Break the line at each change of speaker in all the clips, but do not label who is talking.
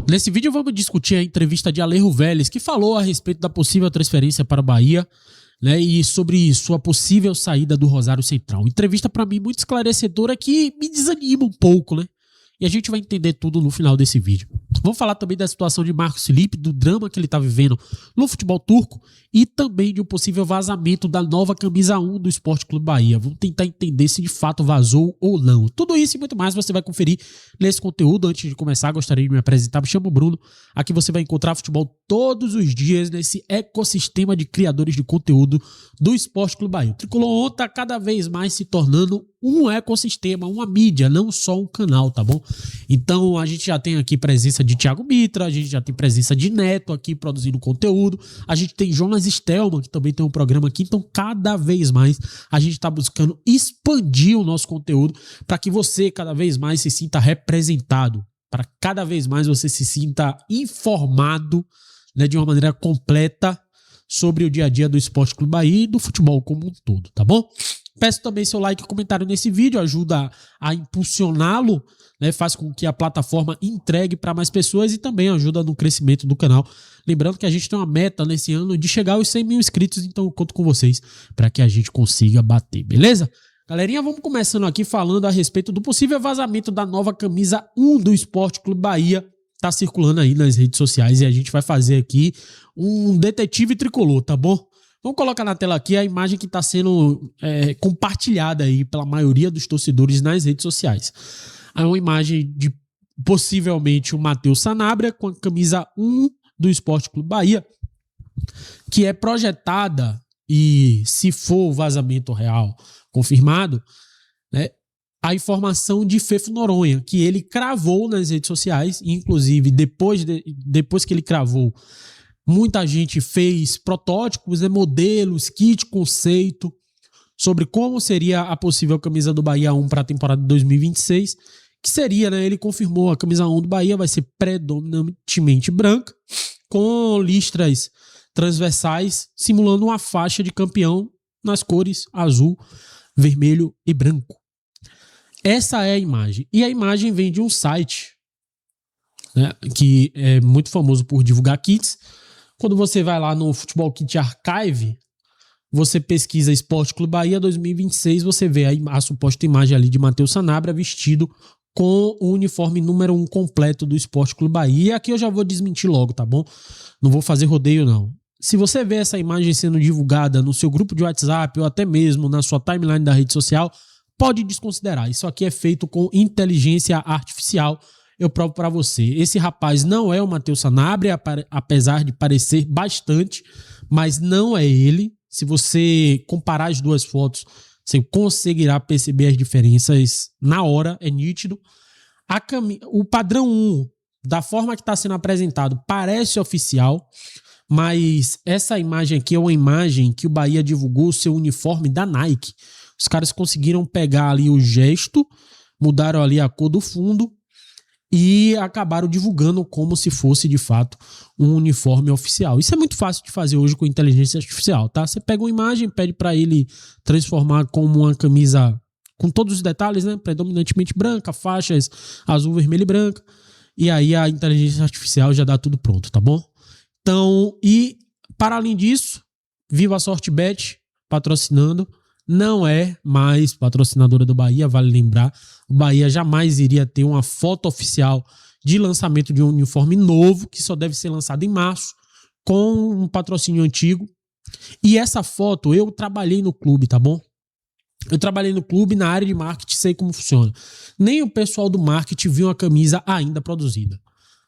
Nesse vídeo vamos discutir a entrevista de Alejo Vélez, que falou a respeito da possível transferência para o Bahia, né, e sobre sua possível saída do Rosário Central. Entrevista para mim muito esclarecedora que me desanima um pouco, né? E a gente vai entender tudo no final desse vídeo. Vamos falar também da situação de Marcos Felipe, do drama que ele está vivendo no futebol turco e também de um possível vazamento da nova camisa 1 do Sport Clube Bahia. Vamos tentar entender se de fato vazou ou não. Tudo isso e muito mais você vai conferir nesse conteúdo. Antes de começar, gostaria de me apresentar. Me chamo Bruno. Aqui você vai encontrar futebol todos os dias nesse ecossistema de criadores de conteúdo do Sport Clube Bahia. O Tricolor está cada vez mais se tornando um ecossistema, uma mídia, não só um canal, tá bom? Então a gente já tem aqui presença de Thiago Mitra, a gente já tem presença de Neto aqui produzindo conteúdo, a gente tem Jonas Stelman, que também tem um programa aqui, então cada vez mais a gente está buscando expandir o nosso conteúdo para que você cada vez mais se sinta representado, para cada vez mais você se sinta informado, né, de uma maneira completa sobre o dia a dia do Sport Clube Bahia e do futebol como um todo, tá bom? Peço também seu like e comentário nesse vídeo, ajuda a impulsioná-lo, né, faz com que a plataforma entregue para mais pessoas e também ajuda no crescimento do canal. Lembrando que a gente tem uma meta nesse ano de chegar aos 100 mil inscritos, então eu conto com vocês para que a gente consiga bater, beleza? Galerinha, vamos começando aqui falando a respeito do possível vazamento da nova camisa 1 do Sport Clube Bahia. Tá circulando aí nas redes sociais e a gente vai fazer aqui um detetive tricolor, tá bom? Vamos colocar na tela aqui a imagem que está sendo compartilhada aí pela maioria dos torcedores nas redes sociais. É uma imagem de possivelmente o Matheus Sanabria com a camisa 1 do Sport Clube Bahia, que é projetada e, se for o vazamento real confirmado, né, a informação de Fefo Noronha, que ele cravou nas redes sociais, inclusive depois que ele cravou, muita gente fez protótipos, né, modelos, kit, conceito, sobre como seria a possível camisa do Bahia 1 para a temporada de 2026, que seria, né, ele confirmou, a camisa 1 do Bahia vai ser predominantemente branca, com listras transversais, simulando uma faixa de campeão nas cores azul, vermelho e branco. Essa é a imagem. E a imagem vem de um site, né, que é muito famoso por divulgar kits. Quando você vai lá no Futebol Kit Archive, você pesquisa Sport Clube Bahia 2026, você vê a suposta imagem ali de Matheus Sanabria vestido com o uniforme número 1 completo do Sport Clube Bahia. E aqui eu já vou desmentir logo, tá bom? Não vou fazer rodeio, não. Se você vê essa imagem sendo divulgada no seu grupo de WhatsApp ou até mesmo na sua timeline da rede social, pode desconsiderar. Isso aqui é feito com inteligência artificial. Eu provo para você. Esse rapaz não é o Matheus Sanabria, apesar de parecer bastante, mas não é ele. Se você comparar as duas fotos, você conseguirá perceber as diferenças na hora, é nítido. O padrão 1, da forma que está sendo apresentado, parece oficial, mas essa imagem aqui é uma imagem que o Bahia divulgou o seu uniforme da Nike. Os caras conseguiram pegar ali o gesto, mudaram ali a cor do fundo e acabaram divulgando como se fosse, de fato, um uniforme oficial. Isso é muito fácil de fazer hoje com inteligência artificial, tá? Você pega uma imagem, pede para ele transformar como uma camisa com todos os detalhes, né? Predominantemente branca, faixas azul, vermelho e branca. E aí a inteligência artificial já dá tudo pronto, tá bom? Então, e para além disso, Viva a Sorte Bet patrocinando. Não é mais patrocinadora do Bahia, vale lembrar. O Bahia jamais iria ter uma foto oficial de lançamento de um uniforme novo, que só deve ser lançado em março, com um patrocínio antigo. E essa foto, eu trabalhei no clube, tá bom? Eu trabalhei no clube na área de marketing, sei como funciona. Nem o pessoal do marketing viu a camisa ainda produzida.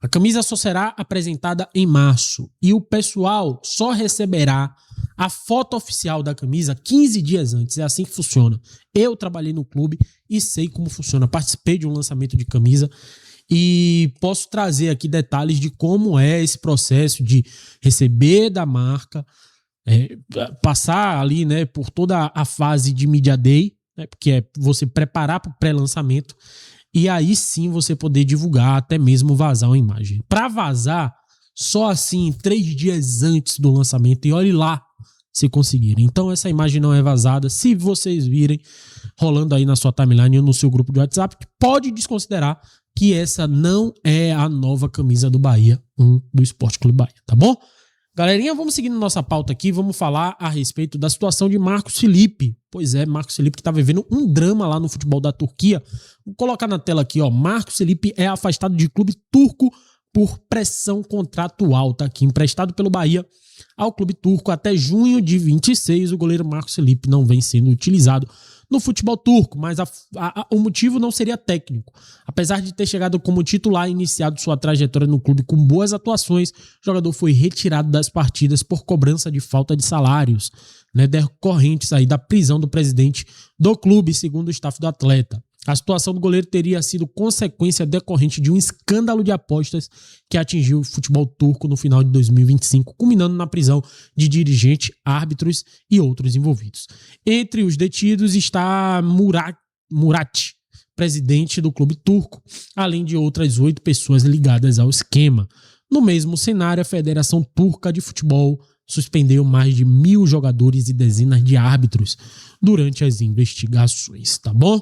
A camisa só será apresentada em março e o pessoal só receberá a foto oficial da camisa 15 dias antes. É assim que funciona. Eu trabalhei no clube e sei como funciona. Participei de um lançamento de camisa e posso trazer aqui detalhes de como é esse processo de receber da marca, passar ali, né, por toda a fase de Media Day, né, porque é você preparar para o pré-lançamento. E aí sim você poder divulgar, até mesmo vazar uma imagem. Para vazar, só assim, 3 dias antes do lançamento. E olhe lá se conseguirem. Então essa imagem não é vazada. Se vocês virem rolando aí na sua timeline ou no seu grupo de WhatsApp, pode desconsiderar. que essa não é a nova camisa do Bahia, do Sport Clube Bahia, tá bom? Galerinha, vamos seguindo nossa pauta aqui, vamos falar a respeito da situação de Marcos Felipe. Pois é, Marcos Felipe que tá vivendo um drama lá no futebol da Turquia. Vou colocar na tela aqui, ó. Marcos Felipe é afastado de clube turco por pressão contratual, tá aqui, emprestado pelo Bahia ao clube turco até junho de 26. O goleiro Marcos Felipe não vem sendo utilizado no futebol turco, mas o motivo não seria técnico. Apesar de ter chegado como titular e iniciado sua trajetória no clube com boas atuações, o jogador foi retirado das partidas por cobrança de falta de salários, né, decorrentes aí da prisão do presidente do clube, segundo o staff do atleta. A situação do goleiro teria sido consequência decorrente de um escândalo de apostas que atingiu o futebol turco no final de 2025, culminando na prisão de dirigentes, árbitros e outros envolvidos. Entre os detidos está Murat, presidente do clube turco, além de outras 8 pessoas ligadas ao esquema. No mesmo cenário, a Federação Turca de Futebol suspendeu mais de 1.000 jogadores e dezenas de árbitros durante as investigações, tá bom?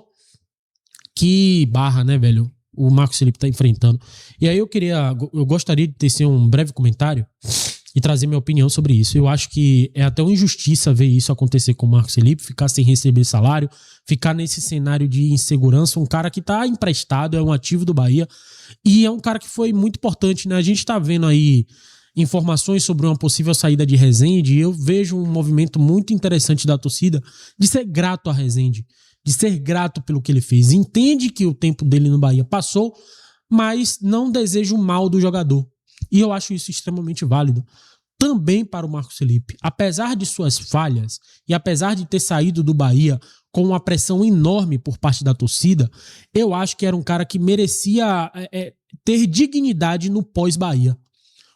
Que barra, né, velho? O Marcos Felipe tá enfrentando. E aí eu gostaria de tecer um breve comentário e trazer minha opinião sobre isso. Eu acho que é até uma injustiça ver isso acontecer com o Marcos Felipe, ficar sem receber salário, ficar nesse cenário de insegurança. Um cara que tá emprestado, é um ativo do Bahia e é um cara que foi muito importante, né? A gente tá vendo aí informações sobre uma possível saída de Rezende e eu vejo um movimento muito interessante da torcida de ser grato a Rezende, de ser grato pelo que ele fez. Entende que o tempo dele no Bahia passou, mas não deseja o mal do jogador. E eu acho isso extremamente válido. Também para o Marcos Felipe. Apesar de suas falhas e apesar de ter saído do Bahia com uma pressão enorme por parte da torcida, eu acho que era um cara que merecia ter dignidade no pós-Bahia.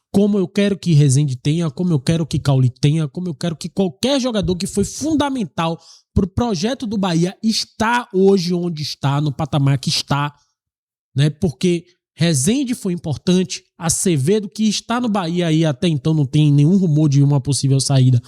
Como eu quero que Rezende tenha, como eu quero que Cauli tenha, como eu quero que qualquer jogador que foi fundamental para o projeto do Bahia está hoje onde está, no patamar que está, né? Porque Rezende foi importante, Acevedo, que está no Bahia aí até então não tem nenhum rumor de uma possível saída,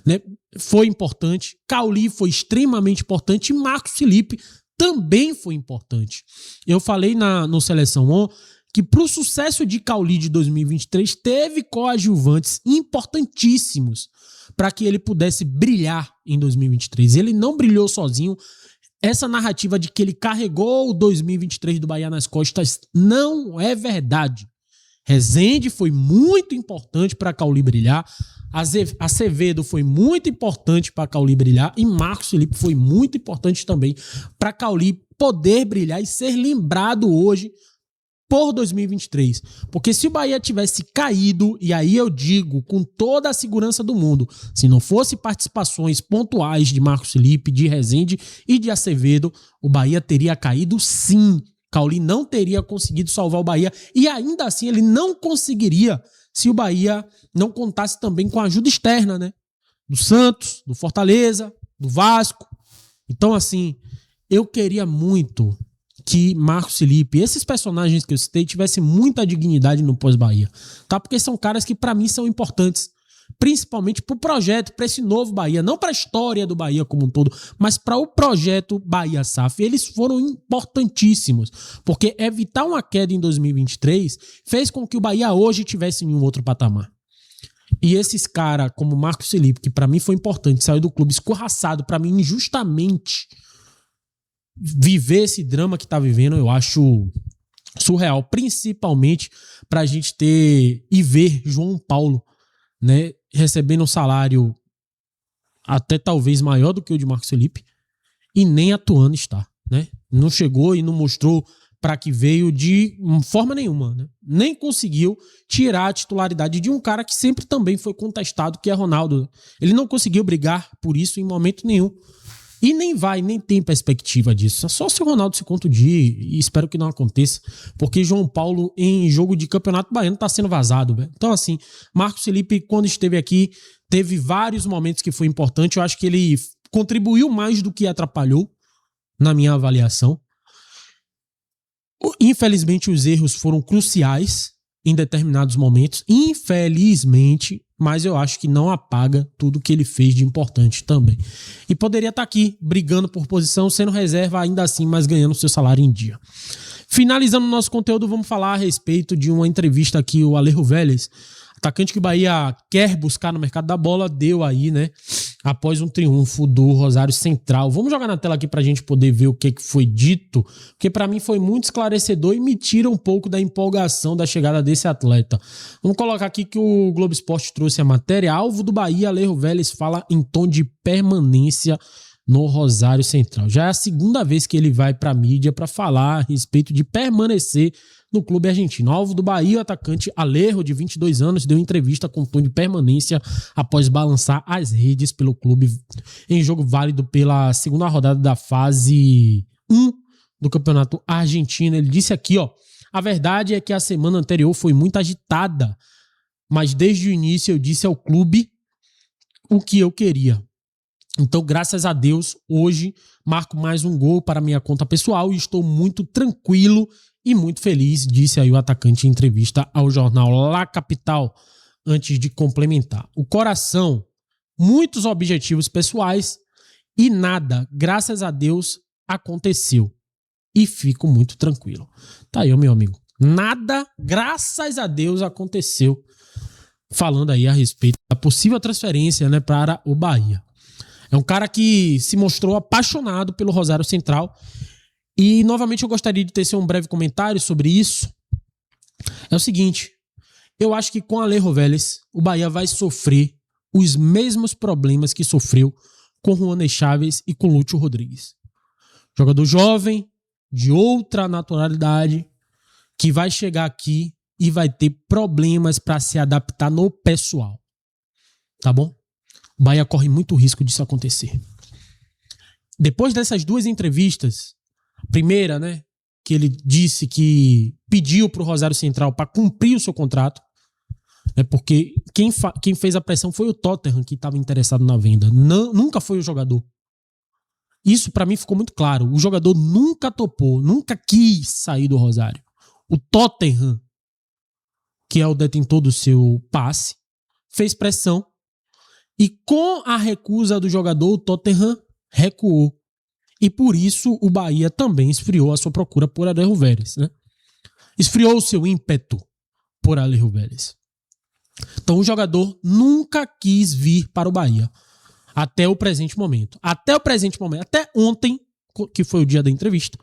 né? Foi importante, Cauli foi extremamente importante e Marcos Felipe também foi importante. Eu falei no Seleção On que para o sucesso de Cauli de 2023 teve coadjuvantes importantíssimos para que ele pudesse brilhar em 2023. Ele não brilhou sozinho. Essa narrativa de que ele carregou o 2023 do Bahia nas costas não é verdade. Rezende foi muito importante para Cauli brilhar, Acevedo foi muito importante para Cauli brilhar e Marcos Felipe foi muito importante também para Cauli poder brilhar e ser lembrado hoje por 2023, porque se o Bahia tivesse caído, e aí eu digo com toda a segurança do mundo, se não fosse participações pontuais de Marcos Felipe, de Rezende e de Acevedo, o Bahia teria caído sim. Cauli não teria conseguido salvar o Bahia e ainda assim ele não conseguiria se o Bahia não contasse também com a ajuda externa, né? Do Santos, do Fortaleza, do Vasco. Então assim, eu queria muito que Marcos Felipe, esses personagens que eu citei, tivessem muita dignidade no pós-Bahia, tá? Porque são caras que para mim são importantes, principalmente pro projeto, para esse novo Bahia, não para a história do Bahia como um todo, mas para o projeto Bahia SAF. Eles foram importantíssimos, porque evitar uma queda em 2023 fez com que o Bahia hoje tivesse em um outro patamar. E esses caras, como Marcos Felipe, que para mim foi importante, saiu do clube escorraçado, para mim injustamente, viver esse drama que tá vivendo, eu acho surreal, principalmente pra gente ter e ver João Paulo, né, recebendo um salário até talvez maior do que o de Marcos Felipe e nem atuando está, né? Não chegou e não mostrou para que veio de forma nenhuma, né? Nem conseguiu tirar a titularidade de um cara que sempre também foi contestado, que é Ronaldo. Ele não conseguiu brigar por isso em momento nenhum. E nem tem perspectiva disso. Só se o Ronaldo se contundir, e espero que não aconteça, porque João Paulo em jogo de Campeonato Baiano tá sendo vazado, velho. Então assim, Marcos Felipe, quando esteve aqui, teve vários momentos que foi importante. Eu acho que ele contribuiu mais do que atrapalhou, na minha avaliação. Infelizmente, os erros foram cruciais em determinados momentos. Infelizmente, mas eu acho que não apaga tudo que ele fez de importante também. E poderia estar aqui brigando por posição, sendo reserva ainda assim, mas ganhando seu salário em dia. Finalizando o nosso conteúdo, vamos falar a respeito de uma entrevista que o Alejo Vélez, atacante que o Bahia quer buscar no mercado da bola, deu aí, né? Após um triunfo do Rosário Central. Vamos jogar na tela aqui pra gente poder ver o que foi dito, porque pra mim foi muito esclarecedor e me tira um pouco da empolgação da chegada desse atleta. Vamos colocar aqui que o Globo Esporte trouxe a matéria. Alvo do Bahia, Alejo Vélez fala em tom de permanência no Rosário Central. Já é a segunda vez que ele vai pra mídia pra falar a respeito de permanecer no clube argentino. Alvo do Bahia, o atacante Alejo, de 22 anos, deu entrevista com tom de permanência após balançar as redes pelo clube em jogo válido pela segunda rodada da fase 1 do Campeonato Argentino. Ele disse aqui, ó, a verdade é que a semana anterior foi muito agitada, mas desde o início eu disse ao clube o que eu queria. Então, graças a Deus, hoje marco mais um gol para minha conta pessoal e estou muito tranquilo e muito feliz, disse aí o atacante em entrevista ao jornal La Capital, antes de complementar. O coração, muitos objetivos pessoais e nada, graças a Deus, aconteceu. E fico muito tranquilo. Tá aí, meu amigo. Nada, graças a Deus, aconteceu. Falando aí a respeito da possível transferência, né, para o Bahia. É um cara que se mostrou apaixonado pelo Rosário Central. E, novamente, eu gostaria de tecer um breve comentário sobre isso. É o seguinte, eu acho que com Alejo Vélez, o Bahia vai sofrer os mesmos problemas que sofreu com Juan Chaves e com Lúcio Rodrigues. Jogador jovem, de outra naturalidade, que vai chegar aqui e vai ter problemas para se adaptar no pessoal. Tá bom? O Bahia corre muito risco disso acontecer. Depois dessas duas entrevistas, a primeira, né, que ele disse que pediu para o Rosário Central para cumprir o seu contrato, né, porque quem fez a pressão foi o Tottenham, que estava interessado na venda. Nunca foi o jogador. Isso para mim ficou muito claro. O jogador nunca topou, nunca quis sair do Rosário. O Tottenham, que é o detentor do seu passe, fez pressão. E com a recusa do jogador, o Tottenham recuou. E por isso o Bahia também esfriou a sua procura por Alejo Vélez, né? Esfriou o seu ímpeto por Alejo Vélez. Então o jogador nunca quis vir para o Bahia. Até o presente momento. Até ontem, que foi o dia da entrevista,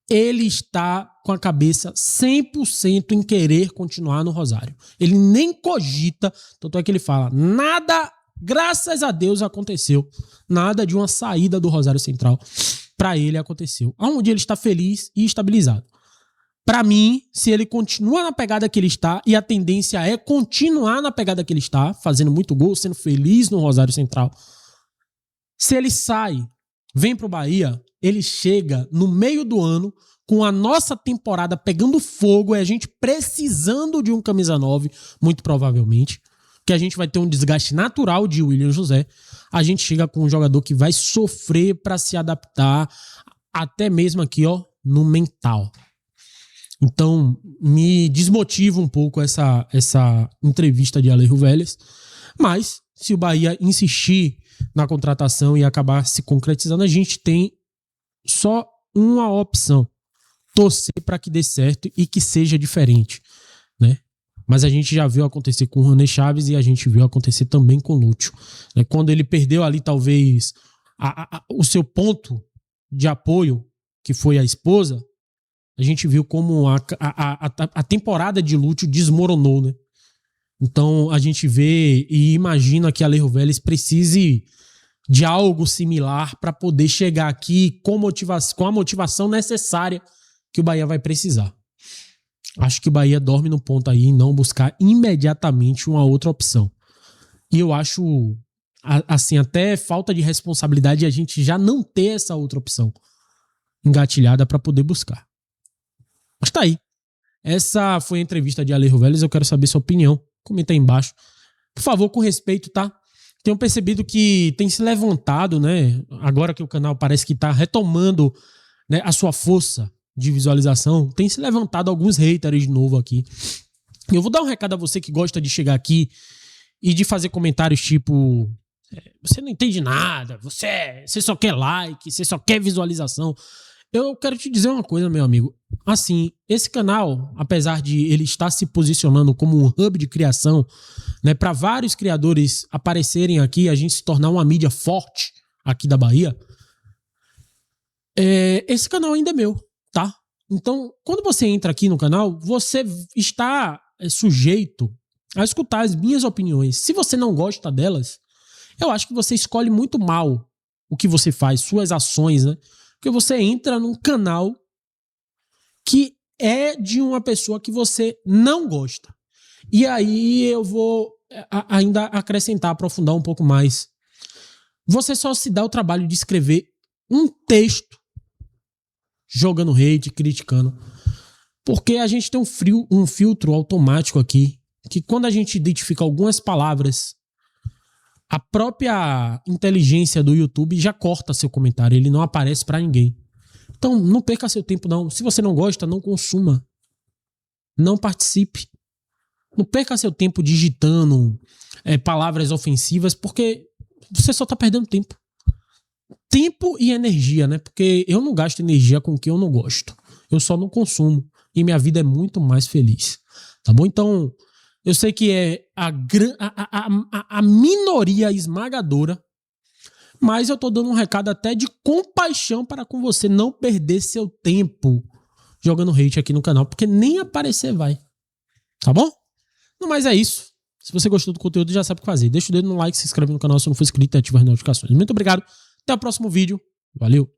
ele está com a cabeça 100% em querer continuar no Rosário. Ele nem cogita, tanto é que ele fala, nada, graças a Deus, aconteceu. Nada de uma saída do Rosário Central para ele aconteceu. Onde ele está feliz e estabilizado. Para mim, se ele continua na pegada que ele está, e a tendência é continuar na pegada que ele está, fazendo muito gol, sendo feliz no Rosário Central, se ele sai, vem pro Bahia, ele chega no meio do ano com a nossa temporada pegando fogo e a gente precisando de um camisa 9, muito provavelmente, que a gente vai ter um desgaste natural de William José, a gente chega com um jogador que vai sofrer para se adaptar, até mesmo aqui, ó, no mental. Então, me desmotiva um pouco essa entrevista de Alejo Vélez, mas se o Bahia insistir na contratação e acabar se concretizando, a gente tem só uma opção: torcer para que dê certo e que seja diferente, né? Mas a gente já viu acontecer com o Juan Chaves e a gente viu acontecer também com o Lúcio, né? Quando ele perdeu ali talvez o seu ponto de apoio, que foi a esposa, a gente viu como a temporada de Lúcio desmoronou, né? Então a gente vê e imagina que Alejo Vélez precise de algo similar para poder chegar aqui com a motivação necessária que o Bahia vai precisar. Acho que o Bahia dorme no ponto aí em não buscar imediatamente uma outra opção. E eu acho, assim, até falta de responsabilidade a gente já não ter essa outra opção engatilhada para poder buscar. Mas tá aí. Essa foi a entrevista de Alejo Vélez. Eu quero saber sua opinião. Comenta aí embaixo. Por favor, com respeito, tá? Tenho percebido que tem se levantado, né? Agora que o canal parece que tá retomando, né, a sua força de visualização, tem se levantado alguns haters de novo aqui. Eu vou dar um recado a você que gosta de chegar aqui e de fazer comentários tipo: você não entende nada, você só quer like, você só quer visualização. Eu quero te dizer uma coisa, meu amigo. Assim, esse canal, apesar de ele estar se posicionando como um hub de criação, né, para vários criadores aparecerem aqui, a gente se tornar uma mídia forte aqui da Bahia, esse canal ainda é meu, tá? Então, quando você entra aqui no canal, você está sujeito a escutar as minhas opiniões. Se você não gosta delas, eu acho que você escolhe muito mal o que você faz, suas ações, né? Porque você entra num canal que é de uma pessoa que você não gosta. E aí eu vou ainda acrescentar, aprofundar um pouco mais. Você só se dá o trabalho de escrever um texto jogando hate, criticando. Porque a gente tem um filtro automático aqui, que quando a gente identifica algumas palavras, a própria inteligência do YouTube já corta seu comentário, ele não aparece pra ninguém. Então, não perca seu tempo, não. Se você não gosta, não consuma. Não participe. Não perca seu tempo digitando palavras ofensivas, porque você só tá perdendo tempo. Tempo e energia, né? Porque eu não gasto energia com o que eu não gosto. Eu só não consumo. E minha vida é muito mais feliz. Tá bom? Então, eu sei que é a minoria esmagadora, mas eu tô dando um recado até de compaixão para com você não perder seu tempo jogando hate aqui no canal, porque nem aparecer vai. Tá bom? No mais é isso. Se você gostou do conteúdo, já sabe o que fazer. Deixa o dedo no like, se inscreve no canal se não for inscrito e ativa as notificações. Muito obrigado. Até o próximo vídeo. Valeu.